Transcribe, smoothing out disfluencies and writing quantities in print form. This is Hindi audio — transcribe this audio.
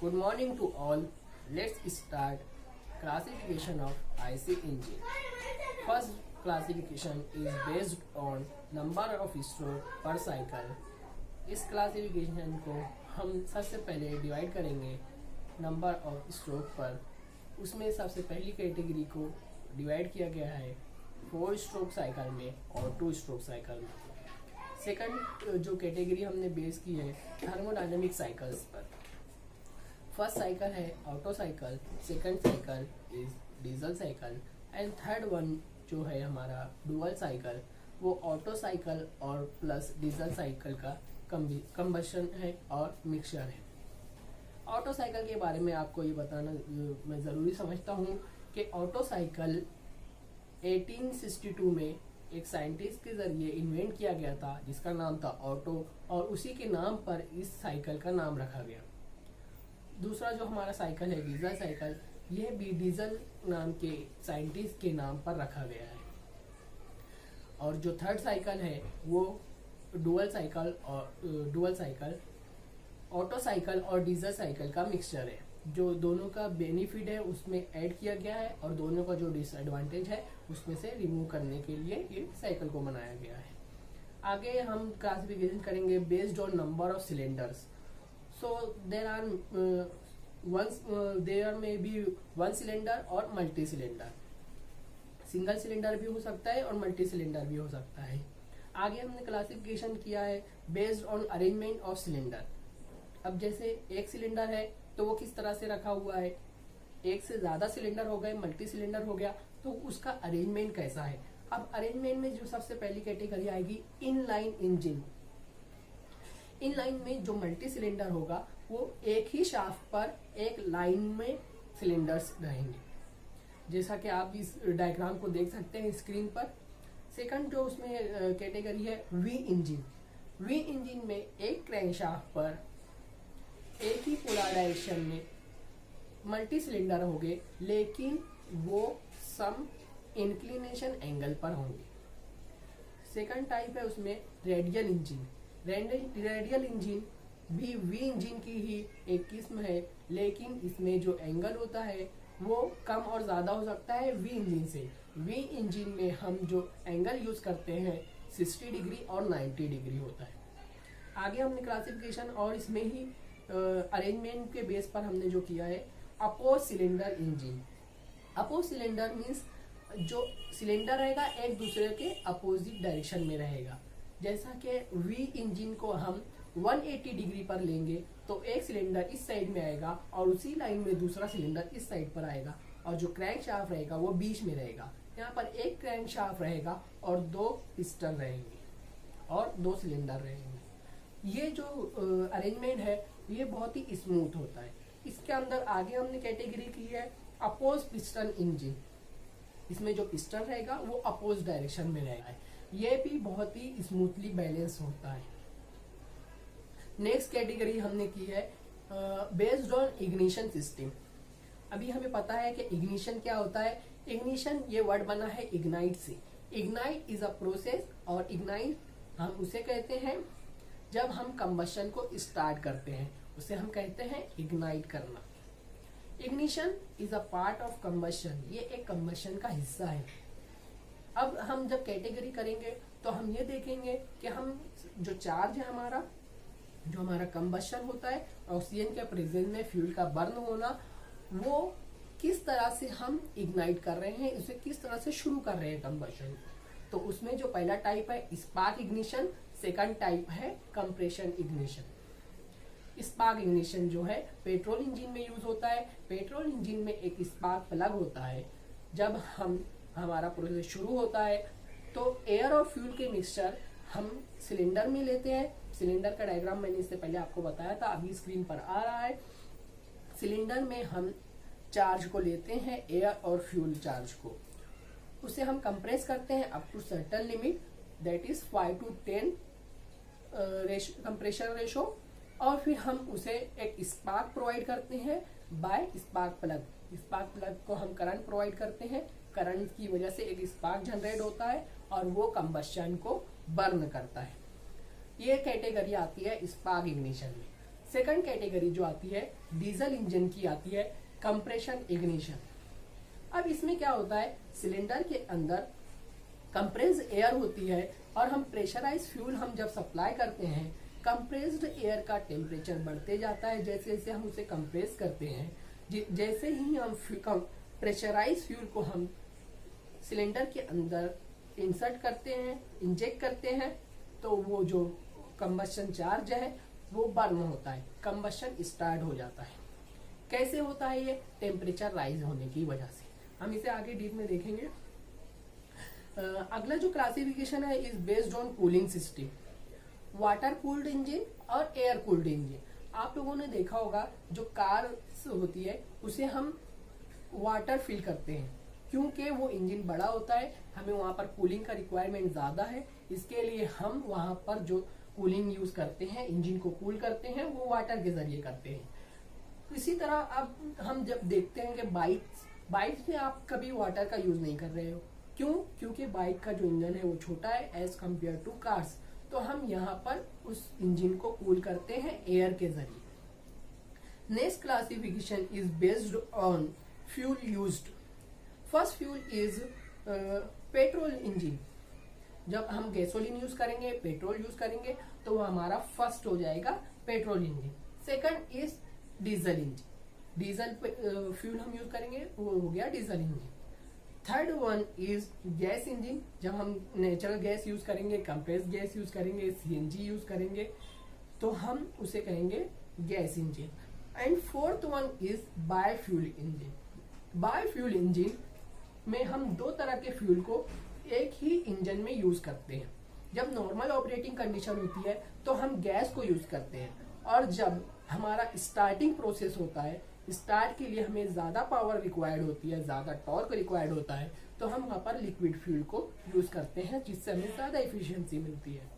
Good morning to all. Let's start classification of IC engine. First classification is based on number of stroke per cycle. इस क्लासिफिकेशन को हम सबसे पहले डिवाइड करेंगे नंबर ऑफ स्ट्रोक पर। उसमें सबसे पहली कैटेगरी को डिवाइड किया गया है 4 स्ट्रोक साइकिल में और 2 स्ट्रोक साइकिल में। सेकंड जो कैटेगरी हमने बेस की है थर्मोडायनेमिक साइकिल्स पर। फर्स्ट साइकिल है auto cycle, second cycle is diesel cycle and third one जो है हमारा डुअल साइकिल, वो ऑटो साइकिल और प्लस डीजल साइकिल का कंबशन है और मिक्सचर है। ऑटो साइकिल के बारे में आपको ये बताना मैं ज़रूरी समझता हूँ कि ऑटो साइकिल 1862 में एक साइंटिस्ट के ज़रिए इन्वेंट किया गया था जिसका नाम था ऑटो, और उसी के नाम पर इस साइकिल का नाम रखा गया। दूसरा जो हमारा साइकिल है डीजल साइकिल, यह भी डीजल नाम के साइंटिस्ट के नाम पर रखा गया है। और जो थर्ड साइकिल है वो डुअल साइकिल ऑटो साइकिल और डीजल साइकिल का मिक्सचर है। जो दोनों का बेनिफिट है उसमें ऐड किया गया है और दोनों का जो डिसएडवांटेज है उसमें से रिमूव करने के लिए ये साइकिल को बनाया गया है। आगे हम क्लासिफिकेशन करेंगे based on number of cylinders. So there may be one cylinder और मल्टी सिलेंडर। सिंगल सिलेंडर भी हो सकता है और मल्टी सिलेंडर भी हो सकता है। आगे हमने क्लासिफिकेशन किया है based on arrangement of cylinder. अब जैसे एक सिलेंडर है तो वो किस तरह से रखा हुआ है, एक से ज्यादा सिलेंडर हो गए, मल्टी सिलेंडर हो गया, तो उसका अरेंजमेंट कैसा है। अब अरेंजमेंट में जो सबसे पहली कैटेगरी आएगी इनलाइन इंजन। इनलाइन में जो मल्टी सिलेंडर होगा वो एक ही शाफ्ट पर एक लाइन में सिलेंडर्स रहेंगे, जैसा कि आप इस डायग्राम को देख सकते हैं स्क्रीन पर। सेकंड जो उसमें कैटेगरी है वी इंजन। वी इंजन में एक क्रैंकशाफ्ट पर एक ही पोलर डायरेक्शन में मल्टी सिलेंडर होंगे, लेकिन वो सम इंक्लिनेशन एंगल पर होंगे। सेकंड टाइप है उसमें रेडियल इंजन। रेडियल इंजन भी वी इंजन की ही एक किस्म है, लेकिन इसमें जो एंगल होता है वो कम और ज़्यादा हो सकता है वी इंजन से। वी इंजन में हम जो एंगल यूज़ करते हैं 60 डिग्री और 90 डिग्री होता है। आगे हमने क्लासिफिकेशन और इसमें ही अरेंजमेंट के बेस पर हमने जो किया है oppose cylinder engine. Oppose cylinder means जो सिलेंडर रहेगा एक दूसरे के अपोजिट डायरेक्शन में रहेगा। जैसा कि वी इंजन को हम 180 डिग्री पर लेंगे तो एक सिलेंडर इस साइड में आएगा और उसी लाइन में दूसरा सिलेंडर इस साइड पर आएगा, और जो क्रैंक शाफ्ट रहेगा वो बीच में रहेगा। यहाँ पर एक क्रैंक शाफ्ट रहेगा और 2 पिस्टन रहेंगे और 2 सिलेंडर रहेंगे। ये जो अरेंजमेंट है ये बहुत ही स्मूथ होता है। इसके अंदर आगे हमने कैटेगरी की है अपोज पिस्टन इंजन। इसमें जो पिस्टन रहेगा वो अपोज डायरेक्शन में रहेगा। ये भी बहुत ही स्मूथली बैलेंस होता है। नेक्स्ट कैटेगरी हमने की है बेस्ड ऑन इग्निशन सिस्टम। अभी हमें पता है कि इग्निशन क्या होता है। इग्निशन ये वर्ड बना है इग्नाइट से। इग्नाइट इज अ प्रोसेस, और इग्नाइट हम उसे कहते हैं जब हम कंबशन को स्टार्ट करते हैं, उसे हम कहते हैं इग्नाइट करना। Ignition is a part of combustion, ये एक कंबशन का हिस्सा है। अब हम जब कैटेगरी करेंगे तो हम ये देखेंगे कि हम जो चार्ज है हमारा, जो हमारा कंबशन होता है ऑक्सीजन के प्रेजेंस में फ्यूल का बर्न होना, वो किस तरह से हम इग्नाइट कर रहे हैं, उसे किस तरह से शुरू कर रहे हैं कंबशन। तो उसमें जो पहला टाइप है स्पार्क इग्निशन, सेकंड टाइप है कंप्रेशन इग्निशन। स्पार्क इग्निशन जो है पेट्रोल इंजन में यूज होता है। पेट्रोल इंजन में एक स्पार्क प्लग होता है। जब हमारा प्रोसेस शुरू होता है तो एयर और फ्यूल के मिक्सचर हम सिलेंडर में लेते हैं। सिलेंडर का डायग्राम मैंने इससे पहले आपको बताया था, अभी स्क्रीन पर आ रहा है। सिलेंडर में हम चार्ज को लेते हैं, एयर और फ्यूल चार्ज को, उसे हम कंप्रेस करते हैं up to certain limit, that is 5 to 10 compression ratio, और फिर हम उसे एक स्पार्क प्रोवाइड करते हैं by spark plug. Spark plug को हम करंट प्रोवाइड करते हैं, करंट की वजह से एक स्पार्क जनरेट होता है और वो कंबशन को बर्न करता है। ये कैटेगरी आती है स्पार्क इग्निशन में। सेकंड कैटेगरी जो आती है डीजल इंजन की आती है कंप्रेशन इग्निशन। अब इसमें क्या होता है, सिलेंडर के अंदर कंप्रेस्ड एयर होती है और हम प्रेशराइज फ्यूल हम जब सप्लाई करते हैं, कंप्रेस्ड एयर का टेम्परेचर बढ़ते जाता है जैसे जैसे हम उसे कंप्रेस करते हैं। जैसे ही हम प्रेशराइज फ्यूल को हम सिलेंडर के अंदर इंसर्ट करते हैं, इंजेक्ट करते हैं, तो वो जो कंबशन चार्ज है वो बर्न होता है, कंबशन स्टार्ट हो जाता है। कैसे होता है ये, टेम्परेचर राइज होने की वजह से। हम इसे आगे डीप में देखेंगे। अगला जो क्लासिफिकेशन है is based on cooling system, water cooled engine और एयर कूल्ड इंजन। आप लोगों ने देखा होगा जो कार होती है उसे हम वाटर फिल करते हैं क्योंकि वो इंजन बड़ा होता है, हमें वहां पर कूलिंग का रिक्वायरमेंट ज्यादा है, इसके लिए हम वहां पर जो कूलिंग यूज करते हैं, इंजन को कूल करते हैं, वो वाटर के जरिए करते हैं। इसी तरह अब हम जब देखते हैं कि बाइक में आप कभी वाटर का यूज नहीं कर रहे हो, क्यों? क्योंकि बाइक का जो इंजन है वो छोटा है एज कम्पेयर टू कार्स, तो हम यहाँ पर उस इंजन को कूल करते हैं एयर के जरिए। Next classification is based on fuel used. First fuel is petrol engine. जब हम गैसोलीन यूज करेंगे, पेट्रोल यूज करेंगे, तो वो हमारा फर्स्ट हो जाएगा petrol engine. Second is diesel engine, diesel fuel हम यूज करेंगे, वो हो गया diesel engine. Third one is gas engine, जब हम नेचुरल गैस यूज करेंगे, कंप्रेस्ड गैस यूज करेंगे, सीएनजी यूज करेंगे, तो हम उसे कहेंगे gas engine. And fourth one is biofuel engine. Biofuel engine में हम दो तरह के फ्यूल को एक ही इंजन में यूज करते हैं। जब नॉर्मल ऑपरेटिंग कंडीशन होती है तो हम गैस को यूज करते हैं, और जब हमारा स्टार्टिंग प्रोसेस होता है, स्टार्ट के लिए हमें ज्यादा पावर रिक्वायर्ड होती है, ज्यादा टॉर्क रिक्वायर्ड होता है, तो हम वहां पर लिक्विड फ्यूल को यूज करते हैं जिससे हमें ज्यादा एफिशिएंसी मिलती है।